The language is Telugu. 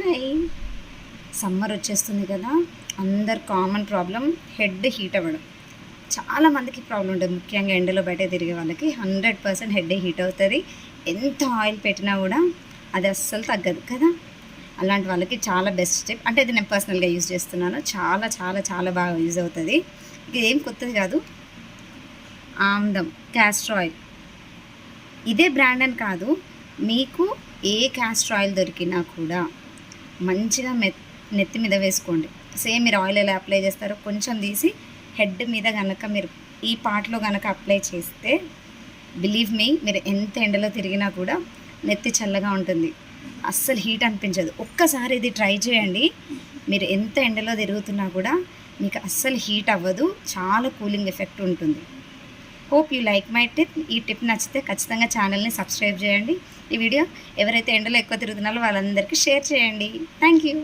హాయ్. సమ్మర్ వచ్చేస్తుంది కదా, అందరు కామన్ ప్రాబ్లం హెడ్ హీట్ అవ్వడం. చాలామందికి ప్రాబ్లం ఉంటుంది, ముఖ్యంగా ఎండలో బయట తిరిగే వాళ్ళకి 100% హెడ్ హీట్ అవుతుంది. ఎంత ఆయిల్ పెట్టినా కూడా అది అస్సలు తగ్గదు కదా. అలాంటి వాళ్ళకి చాలా బెస్ట్ స్టెప్, అంటే ఇది నేను పర్సనల్గా యూజ్ చేస్తున్నాను. చాలా చాలా చాలా బాగా యూజ్ అవుతుంది. ఇది ఏం కొత్తది కాదు, ఆమ్దం క్యాస్టర్ ఆయిల్. ఇదే బ్రాండ్ అని కాదు, మీకు ఏ క్యాస్టర్ ఆయిల్ దొరికినా కూడా మంచిగా నెత్తి మీద వేసుకోండి. సేమ్ మీరు ఆయిల్ ఎలా అప్లై చేస్తారో కొంచెం తీసి హెడ్ మీద కనుక మీరు ఈ పార్ట్లో కనుక అప్లై చేస్తే, బిలీవ్ మీ, మీరు ఎంత ఎండలో తిరిగినా కూడా నెత్తి చల్లగా ఉంటుంది, అస్సలు హీట్ అనిపించదు. ఒక్కసారి ఇది ట్రై చేయండి. మీరు ఎంత ఎండలో తిరుగుతున్నా కూడా మీకు అస్సలు హీట్ అవ్వదు, చాలా కూలింగ్ ఎఫెక్ట్ ఉంటుంది. Hope you like my tip. ఈ టిప్ నచ్చితే ఖచ్చితంగా ఛానల్ని సబ్స్క్రైబ్ చేయండి. ఈ వీడియో ఎవరైతే ఎండలో ఎక్కువ తిరుగుతున్నారో వాళ్ళందరికీ షేర్ చేయండి. Thank you.